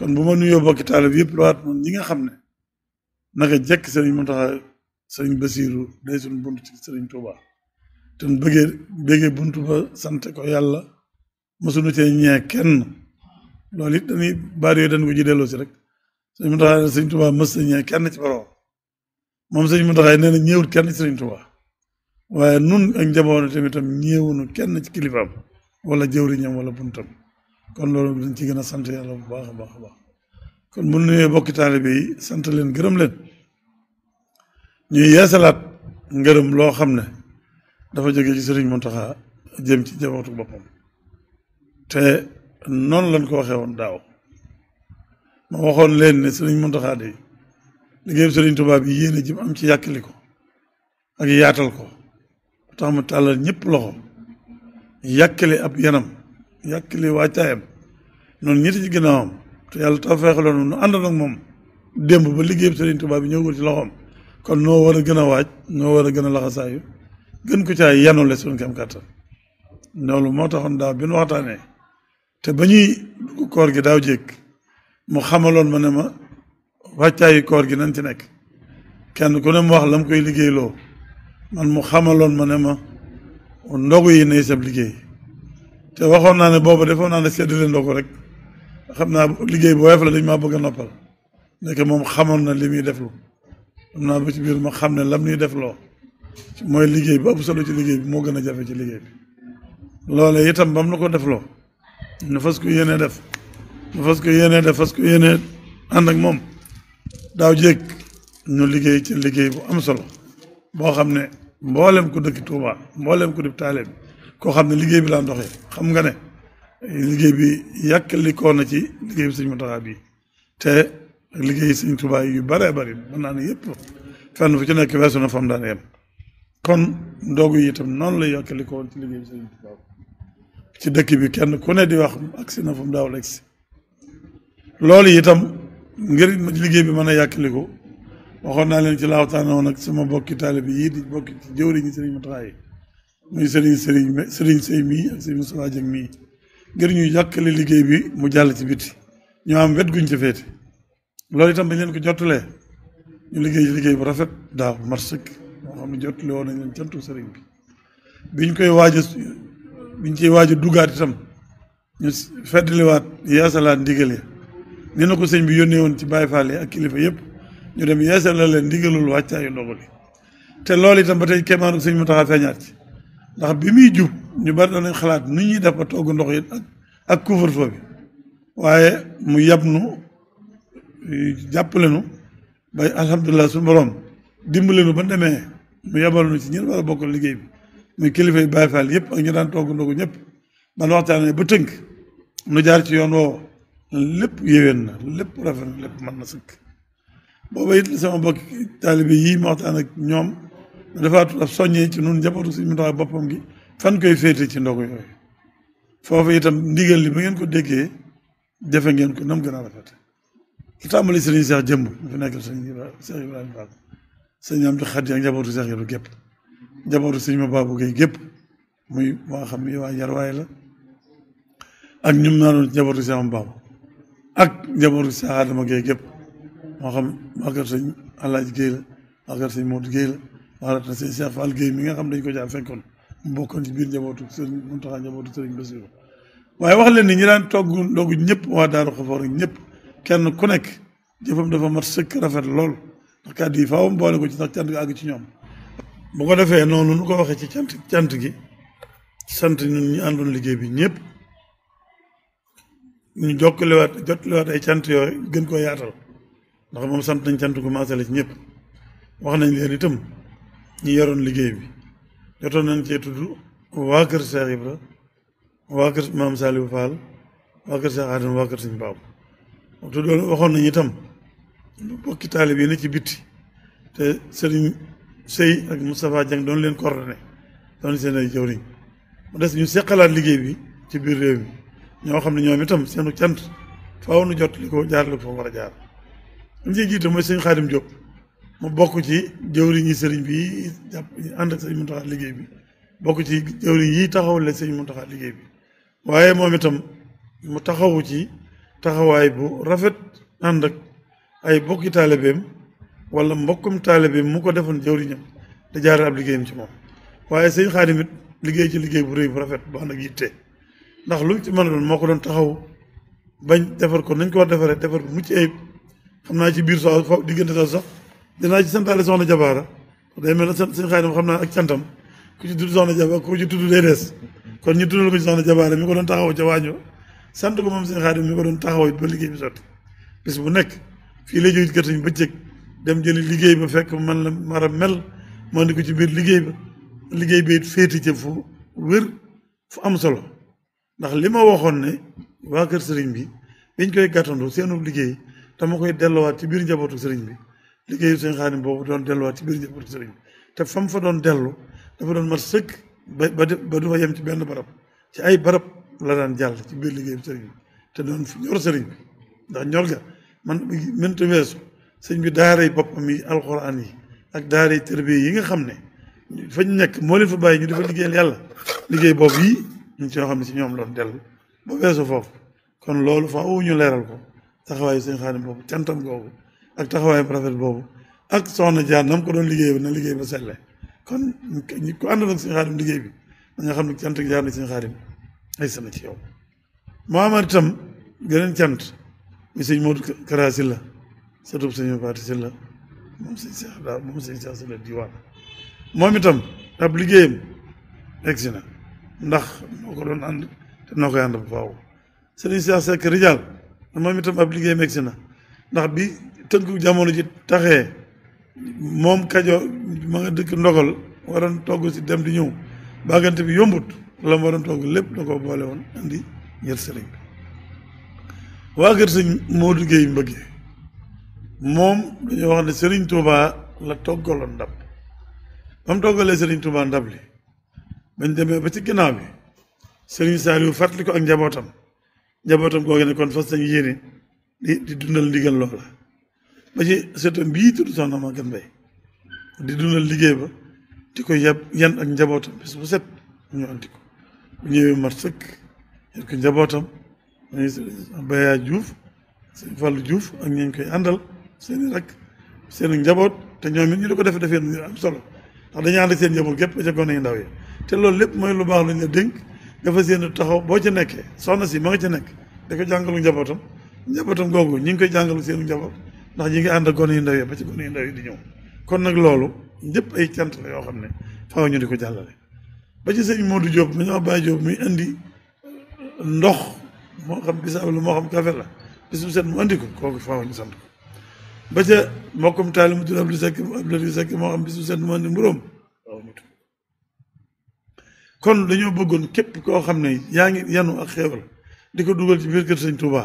kon bu ma nuyoo bokki taalib yëpp lu waat moom ñi nga xam ne naka jekk sëriñ Muntaxa sëriñ Basiiru day suñu bunt ci sëriñ Tuuba te bëggee buntu ba sant ko yàlla mosuñu cee ñee kenn loolu it dañuy baat yooyu dañ ko ji delloo si rek sëriñ Muntaxa sëriñ Tuuba mës na ñee kenn ci borom moom sëriñ Muntaxa nee na ñëwul kenn ci sëriñ Tuuba waaye nun ak njaboot tamitam ñëwunu kenn ci kilifaam wala jëwriñam wala buntam kon loolu dañ ci gën a sant yàlla bu baax a baax a baax kon bu nuyee bokki taalibe yi sant leen gërëm leen ñuy yeesalaat ngërëm loo xam ne dafa jóge ci sëriñ Muntaxa jëm ci njabootu boppam te noonu lañ ko waxee woon daaw ma waxoon leen ne sëriñ Muntaxa de liggéeyu sëriñ Tuubaa bi yéene ji am ci yàkkali ko ak yaatal ko tax mu tàllal ñëpp loxo yàkkali ab yanam yàkkali wàccaayam noonu ñetti ci ginnaawam te yàlla taw feexaloon nu àndoon ak moom démb ba liggéeyu sëriñ Tuubaa bi ñëwul ci loxoom kon noo war a gën a waaj noo war a gën a laxasaayu gën ko caa yanule suñu kem kàttan loolu moo taxoon daaw bi nu waxtaanee te ba ñuy dugg koor gi daaw jéeg mu xamaloon ma ne ma wàccaayu koor gi nañ ci nekk kenn ku ne mu wax la mu koy liggéeyloo man mu xamaloon ma ne ma ndogu yi nay sab liggéey te waxoon naa ne boobu defoon naa ne seddale ndogu rek xam naa liggéey bu woyof la dañ maa bëgg a noppal nekk moom xamoon na li muy def lu xam naa ba ci biir ma xam ne lam ñuy def loo mooy liggéey bu ëpp solo ci liggéey bi moo gën a jafe ci liggéey bi loolee itam bam na ko def loo nu fas ko yéenee def fas ko yéenee ànd ak moom daaw jéeg ñu liggéey ci liggéey bu am solo boo xam ne mboolem ko dëkk Touba mboolem ko dëkk taale bi koo xam ne liggéey bi laa doxee xam nga ne liggéey bi yàkkalikoo na ci liggéey bi sëñ Muntaxa bi te liggéey sëñ Touba yu baree bari mën naa ne yëpp fenn fu ci nekk weesu na fam daan yem kon ndogu yi itam noonu lay yàkkalikoo ci liggéey bi sëñ Touba ci dëkk bi kenn ku ne di wax agsi na fu mu daaw legsi loolu itam ngir liggéey bi mën a yàkkaliko waxoon naa leen ci laa waxtaane woon ak sama bokki taalibe yi di bokki ci jëwriñi sëriñ Muntaxa yi muy sëriñ Sey mii ak sëriñ Moustapha Dieng mii ngir ñu yàkkali liggéey bi mu jàll ci biti ñu am wet guñ ci féete loolu itam bañ leen ko jottalee ñu liggéey ci liggéey bu rafet daaw mat sëkk moo xam ne jottale woon nañ leen cantu sëriñ bi biñ ciy waaj a duggaat itam ñu feddliwaat yeesalaat ndigal ya ni na ko sëñ bi yónnee woon ci Baay Faal yi ak kilifa yëpp ñu dem yeesal la leen ndigalul wàccaayu ndogu li te loolu itam ba tey kéemaanu sëñ Muntaxa feeñaat ci ndax bi muy jub ñu bari danañ xalaat nu ñuy def ba togg ndox yi ak couvre-feu bi waaye mu yab nu jàppale nu bay alhamdulilah suñu borom dimbale nu ba demee mu yabal nu ci ñen war a bokk liggéey bi muy kilifa yi Baay Faal yëpp ak ñu daan togg ndogu ñëpp man waxtaanee ba tënk nu jaar ci yoon woowu lépp yéwén na lépp rafet na lépp mën na sëkk booba it sama bokki taalibe yii ma waxtaan ak ñoom dafa ab soññee ci nun njabootu Sëriñ Muntaxa boppam gi fan koy féete ci ndogu yooyu foofu itam ndigal li ba ngeen ko déggee jafe ngeen ko nam gën a rafet lu tàmbali sëriñ Cheikh jëmb mu fi nekk sëriñ Cheikh Ibrahima Fall sëriñ Amdi Xadi ak njabootu Cheikh Ibrahima gépp njabootu sëriñ Mababou Gueye gépp muy moo xam ni waa Yarwaay la ak ñum naa doon njabootu Cheikh Mababou ak njabootu Cheikh Adama Gueye gépp moo xam waa kër sëñ Alaaji Gueye la waa kër sëñ Modou Gueye la waa kër sëñ Cheikh Fall Gueye mi nga xam dañ ko jaar fekkoon mu bokkoon ci biir njabootu sëriñ Muntaxa njabootu sëriñ Basiru waaye wax leen ni ñi daan togg ndogu ñëpp waa Daaru Xafoor ak ñëpp kenn ku nekk jëfam dafa mat sëkk rafet lool ndax kàddu yi faaw mu boole ko ci ndax cant gi àgg ci ñoom bu ko defee noonu nu ko waxee ci cant gi sant ñun ñu àndoon liggéey bi ñëpp ñu jottaliwaat ay cant yooyu gën koo yaatal ndax moom sant nañ cant gu maasale ci ñëpp wax nañ leen itam ñi yoroon liggéey bi jotoon nañ cee tudd waa kër Cheikh Ibra waa kër Maam Saliou Fall waa kër Cheikh Adama waa kër Sëñ Baab tuddoon waxoon nañ itam bokki taalib yi ne ci bitti te Sëriñ Sey ak Moustapha Dieng doon leen coordonné doon seen ay jawriñ mu des ñu seqalaat liggéey bi ci biir réew mi ñoo xam ne ñoom itam seenu cant faaw nu jot li ko jaarale ko fa war a jaar ñu ciy jiite mooy sëñ Xaadim Diop mu bokk ci jëwriñi sëriñ bi jàpp ànd ak sëñ Muntaxa liggéey bi bokk ci jëwriñ yi taxawale sëñ Muntaxa liggéey bi waaye moom itam mu taxawu ci taxawaay bu rafet ànd ak ay bokki taalibeem wala mbokkum taalibeem mu ko defoon jawriñam te jaare ab liggéeyam ci moom waaye sëñ Xaadim it liggéey ci liggéey bu rëy bu rafet bu ànd ak yitte ndax lu ci mën a doon moo ko doon taxaw bañ defar ko nañ ko war defaree defar bu mucc ayib xam naa ci biir soo foofu diggante soo sax dinaa ci santaale soxna Jabaara day mel ne sëñ Xaadim xam naa ak cantam ku ci tudd soxna Jabaara ku ci tudd day des kon ñu tuddal ko ci soxna Jabaara mi ko doon taxaw ca waaño sant ko moom sëñ Xaadim mi ko doon taxaw it ba liggéey bi sotti bis bu nekk fii lay jógee kër sañ bëccëg dem jëli liggéey ba fekk man la mar a mel moo di ko ci biir liggéey ba liggéey bi it féeti ca fu wér fu am solo ndax li ma waxoon ne waa kër sëriñ bi dañ koy gàttandu seenu liggéey dama koy delluwaat ci biir njabootu sëriñ bi liggéeyu sëñ Xaadim boobu doon delluwaat ci biir njabootu sëriñ bi te fam fa doon dellu dafa doon mat sëkk ba du fa yem ci benn barab ci ay barab la daan jàll ci biir liggéeyu sëriñ bi te doon fu ñor sëriñ bi ndax ñor ga man mënta weesu sëñ bi daaray boppam yi alxuraan yi ak daaray tërbiya yi nga xam ne fañ nekk moo leen fa bàyyi ñu dafa liggéeyal yàlla liggéey boobu yi ñu ci yoo xam ne si ñoom loon dellu ba weesu foofu kon loolu faaw ñu leeral ko taxawaayu sëñ Xaadim boobu cantam googu ak taxawaayu rafet boobu ak soxna Jaar nam ko doon liggéey ba na liggéey ba selle kon ku ànd nag sëñ Xaadim liggéey bi da nga xam ne cant jaar na sëñ Xaadim ay sana ci yow moo amaat itam geneen cant mi sëñ Modou Kara Sylla satub sëñ Faati Sylla moom sëñ Cheikh daal moom sëñ Cheikh Sylla diwaan moom itam ab liggéeyam egsi na ndax noo ko doon ànd te noo koy ànd bu faaw sëriñ Cheikh Seck Rijal moom itam ab liggéeyam egsi na ndax bi tënku jamono ji taxee moom Kajoor ma nga dëkk ndogal waroon togg si dem di ñëw bàggante bi yombut la mu waroon togg lépp da ko boole woon andi ngir sëriñ bi waa kër sëñ Modou Guèye Mbëggee moom dañoo wax ne sëriñ Touba la toggaloon ndab ba mu toggalee sëriñ Touba ndab li bañ demee ba ci ginnaaw bi sëriñ Saliou fàttali ko ak njabootam googu ne kon fas nañ yéene di dundal ndigal loola ba ci sëtam bii tudd soxna Maguette Mbaye di dundal liggéey ba di ko yan ak njabootam bis bu set ñu andi ko bu ñëwee mat sëkk yan ko njabootam Baya Diouf sëñ Fallou Diouf ak ñañ koy àndal seeni rak seen njaboot te ñoom it ñu di ko defee am solo ndax dañuy ànd ak seen njaboot gépp ba ca gone yu ndaw yi te loolu lépp mooy lu baax lañ la dénk nga fas yéene taxaw boo ca nekkee soxna si ma nga ca nekk da ko jàngalu njabootam googu ñi ngi koy jàngalu seenu njaboot ndax ñi ngi ànd ak gone yu ndaw yi ba ci gone yu ndaw yi di ñëw kon nag loolu ñëpp ay cant la yoo xam ne faaw ñu di ko jàllale ba ci sëñ Modou Diop ma ñoo Baye Diop muy indi ndox moo xam bisaab la moo xam café la bis bu set mu andi ko kooku faaw ñu sant ko ba ca mbokkum taali mu tudd Abdou Seck moo xam bis bu set mu andi mburóom waaw mu tudd kon dañoo bëggoon képp koo xam ne yaa ngi yanu ak xeewal di ko dugal ci biir kër sëñ Touba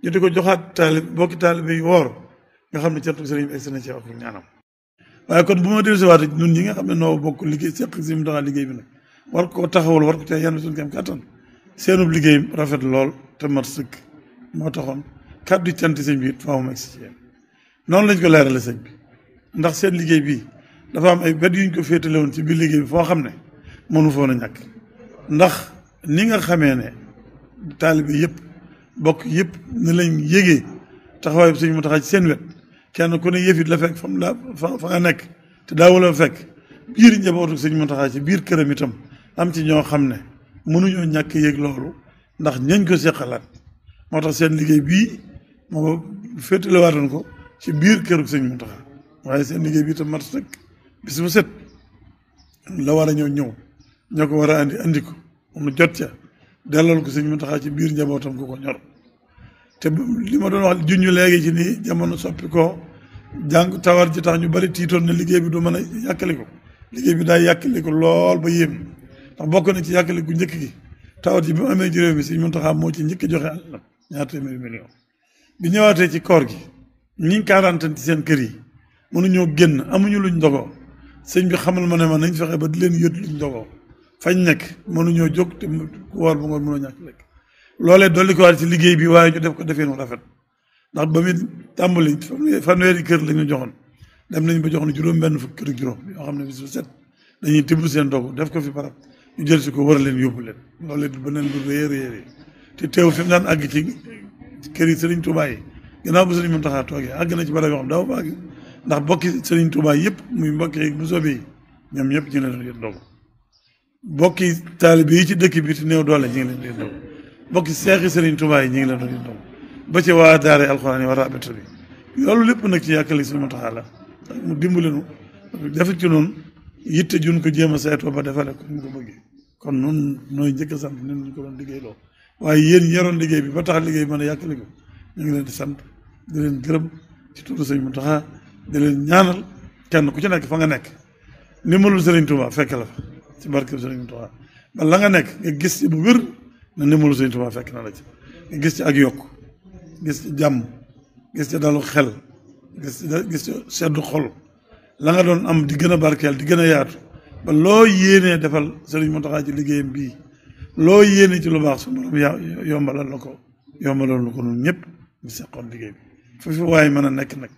ñu di ko joxaat bokki taalibe yi woor nga xam ne cantu sëriñ bi egsi na ci wax ñaanam waaye kon bu ma dellusiwaat ñun ñi nga xam ne noo bokk liggéey seq si mu taxaa liggéey bi nag war koo taxawal war ko te yenn suñu kam kàttan seenub liggéey rafet lool te mat sëkk moo taxoon kàddu cant sëñ bi it faaw mu egsi ci yéen noonu lañ ko leerale sëñ bi ndax seen liggéey bii dafa am ay wet yuñ ko féetale woon ci biir liggéey bi foo xam ne mënu foon a ñàkk ndax ni nga xamee ne taalibe yëpp bokk yëpp ni lañ yégee taxawaay bi sëñ mu taxaa ci seen wet kenn ku ne yëfit la fekk fa nga nekk te daawula fekk biir njabootu sëñ mu taxaa ci biir këram itam am ci ñoo xam ne mënuñoo ñàkk yéeg loolu ndax ñañ ko seqalaat moo tax seen liggéey bii moo féetale waatoon ko ci biir këru sëñ mu taxaa waaye seen liggéey bii itam mat sëkk bis bu set la war a ñëw ñoo ko war a andi ko mu jot ca dellal ko sëñ mu taxaa ci biir njabootam ku ko ñor te li ma doon wax junñu léegi ci nii jamono soppi ko jàng tawar ji tax ñu bari tiitoon ne liggéey bi du mën a yàkkaliku liggéey bi daay yàkkaliku lool ba yéem ndax bokk na ci yàkkaliku njëkk gi tawar ji bi mu amee ci réew mi sëñ Muntaxa moo ci njëkk joxe àllam ñaar téeméeri million bi ñëwaatee ci koor gi ñi quarantaine ci seen kër yi mënuñoo génn amuñu luñ ndogoo sëñ bi xamal ma ne ma nañ fexe ba di leen yët luñ ndogoo fañ nekk mënuñoo jóg te woor ba ngoon mënoo ñàkk lekk loolee dolli ko waat ci liggéey bi waaye ñu def ko defee nu rafet ndax ba muy tàmbali fanweeri kër la ñu joxoon dem nañ ba joxoon juróom benn fukk kër ak juróom yoo xam ne bis bu set dañuy tibb seen dogu def ko fi barab ñu jël si ko war leen yóbbu leen loolee du beneen bu réer te teew fi mu daan àgg kër yi Serigne Touba yi gannaaw bu Serigne Mountakha toogee àgg na ci barab yoo xam dafa fa àgg ndax bokki Serigne Touba yëpp muy mbokki bu soobee yi ñoom ñëpp ñu ngi leen di dogu bokki taalibe yi ci dëkk bi te néew doole ñu ngi leen di dogu bokki seexi Serigne Touba yi ñu ngi leen di dogu ba ci waa daara alxuraan yi war a abet bi loolu lépp nag ci yàkkali Serigne Mountakha la mu dimbali nu defit ci noonu yitte jun ko jéem a saytoo ba defale ko ñu ko bëggee kon noonu nooy njëkk a sant nen ñu ko doon liggéey loo waaye yéen ñi yoroon liggéey bi ba tax liggéey bi mën a yàkkali ko ñu ngi leen di sant di leen gërëm ci turu Sëñ Mountakha di leen ñaanal kenn ku ci nekk fa nga nekk ndimbalul Sëriñ Touba fekk la fa ci barkeb Sëriñ Mountakha ba la nga nekk nga gis ci bu wér na ndimbalul Sëriñ Touba fekk na la ci nga gis ci ak yokk gis ci jàmm gis ci dalu xel gis ci seddu xol la nga doon am di gën a barkeel di gën a yaatu ba loo yéenee defal Sëriñ Mountakha ci liggéeyam bii loo yéene ci lu baax su borom yombalal la ko ñun ñëpp ñu seqoon liggéey bi foofu waaye mën a nekk nag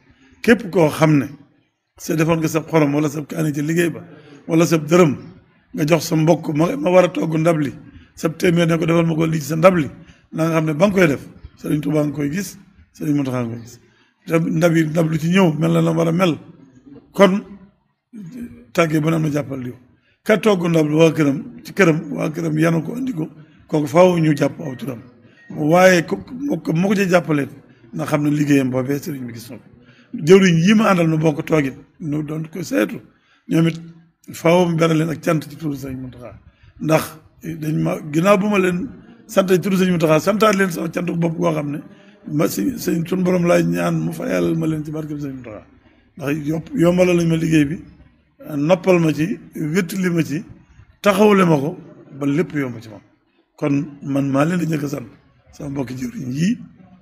képp koo xam ne sa defoon nga sa xorom wala sa kaani ci liggéey ba wala sa dërëm nga jox sa mbokk ma war a togg ndab li sa téeméer ne ko defal ma ko lii ci sa ndab li na nga xam ne ba nga koy def Sëriñ Tuubaa nga koy gis Sëriñ Mountakha nga koy gis te ndab lu ci ñëw mel na la war a mel kon tàggee ba ne am na jàppal liw ka togg ndab li waa këram yanu ko andi ko kooku faaw ñu jàpp aw turam waaye moo ko ci jàppalee nga xam ne liggéeyam boobee sëriñ bi gis na ko jëwriñ yi ma àndal nu bokk toogit nu doon ko seetu ñoom it faaw mu beral leen ak cant ci turu Sëriñ Mountakha ndax dañ ma ginnaaw bu ma leen sant ci turu Sëriñ Mountakha santaat leen sama cantu bopp goo xam ne ma sëñ sun borom laay ñaan mu fayal ma leen ci barkeb Sëriñ Mountakha ndax yombalal lañ ma liggéey bi noppal ma ci wéttali ma ci taxawle ma ko ba lépp yomb ci moom kon man maa leen di njëkk a sant sama mbokki jëwriñ yii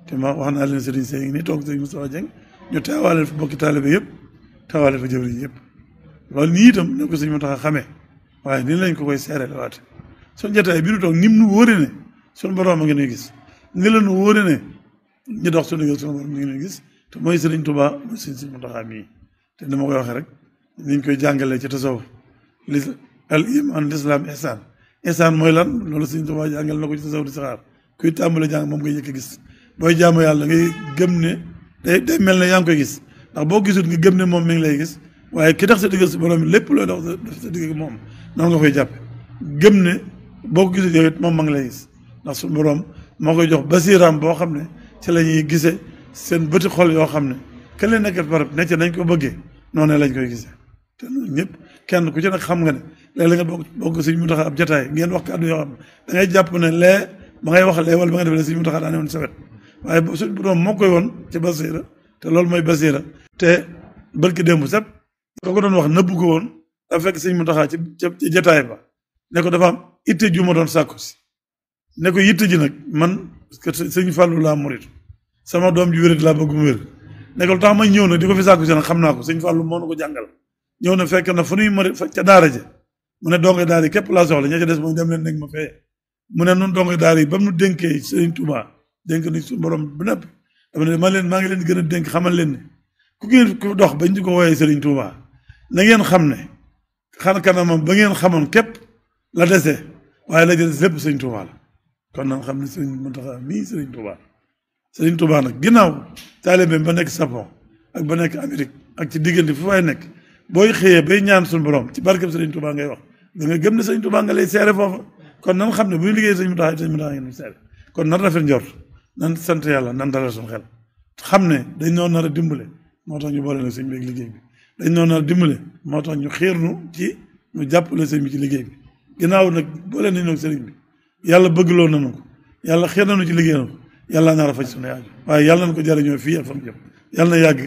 te ma wax naa leen sëriñ Seye ngi nii toog sëriñ Moustapha Dieng ñu teewaaleel fa mbokki taalibe yëpp teewaaleel fa jëwriñ yëpp loolu nii itam ne ko sëñ Mountakha xamee waaye nii lañ ko koy seeree la waate suñ jotaay bi nu toog nim nu wóore ne suñu borom a ngi nuy gis ni la nu wóore ne ñu dox suñu liggéey suñu borom mi ngi nuy gis te mooy Sëriñ Touba mooy sëñ Mountakha mii te ni ma koy waxee rek niñ koy jàngalee ci tasawuf al iman l'islam ihsan mooy lan loolu Sëriñ Touba jàngal na ko ci tasawuf di saxaar kuy tàmbale jàng moom ngay njëkk a gis booy jaamu yàlla ngay gëm ne day mel ne yaa ngi koy gis ndax boo gisul nga gëm ne moom mi ngi lay gis waaye ki tax sa digg si borom lépp looy dox sa digg moom noonu nga koy jàppe gëm ne boo ko gisul yow it moom ma ngi lay gis ndax suñu borom moo koy jox basiiraam boo xam ne ci la ñuy gisee seen bëti xol yoo xam ne ka leen nekkat barab ne ca nañ ko bëggee noonu lañ koy gisee te noonu ñëpp kenn ku ci nag xam nga ne léeg-léeg nga bokk Sëriñ Mountakha ab jotaay ngeen wax kàddu yoo xam ne da ngay jàpp ne lee ba ngay wax lee wala ba nga def lee Sëriñ Mountakha daa ne woon sa wet waaye suñ borom moo koy woon ci basiira te loolu mooy basiira te barki démb sëpp ko doon wax nëbbu ko woon dafa fekk Sëriñ Mountakha ci jotaay ba ne ko dafa am itte ju ma doon sàkku si ne ko yitte ji nag man parce que Sëriñ Fallou laa murit sama doom ji wérit laa bëgg mu wér ne ko lu tax ma ñëw nag di ko fi sàkku si nag xam naa ko Sëriñ Fallou moo na ko jàngal ñëw na fekk na fu nuy mari ca daara ja mu ne donge daara yi képp laa soxla ña ca des mooy dem leen nekk ma fee mu ne nun donge daara yi ba mu nu dénkee Sëriñ Touba dénk ni su borom bu nepp dama ne maa ngi leen di gën a dénk xamal leen ne ku ngeen ko dox bañ di ko wooyee Sëriñ Touba na ngeen xam ne xan kanamam ba ngeen xamoon képp la dese waaye la des lépp Sëriñ Touba la kon nag xam ne Sëriñ Mountakha mii Sëriñ Touba Sëriñ Touba nag ginnaaw taalibeem ba nekk Japon ak ba nekk Amérique ak ci diggante fu waay nekk booy xëyee bay ñaan suñu borom ci barkeb Sëriñ Touba ngay wax da nga gëm ne Sëriñ Touba nga lay seere foofa kon nan xam ne bu ñu liggéey Sëriñ Mountakha ngeen seere kon nan rafet njort nan sant yàlla nan dalal suñu xel xam ne dañ noon nar a dimbale moo tax ñu boole nag sëñ bi ak liggéey bi dañ noon nar a dimbale moo tax ñu xiir nu ci ñu jàppale sëñ bi ci liggéey bi ginnaaw nag boole nañ nag sëriñ bi yàlla bëggloo nañu ko yàlla xiir nañu ci liggéey na ko yàlla naar a faj suñu aajo waaye yàlla nañ ko jariñoo fii ak fa mu jëm yàlla na yàgg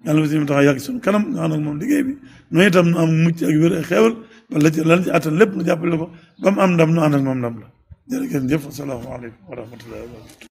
yàlla na Sëriñ Mountakha yàgg suñu kanam ñu ànd ak moom liggéey bi noonu itam nu am mucc ak wér ak xeewal ba lan ci attan lépp nu jàppale ko ba mu am ndam nu ànd ak moom ndam la jërë ngeen jëf asalaamaaleykum wa rahmatullahi wa barakatuh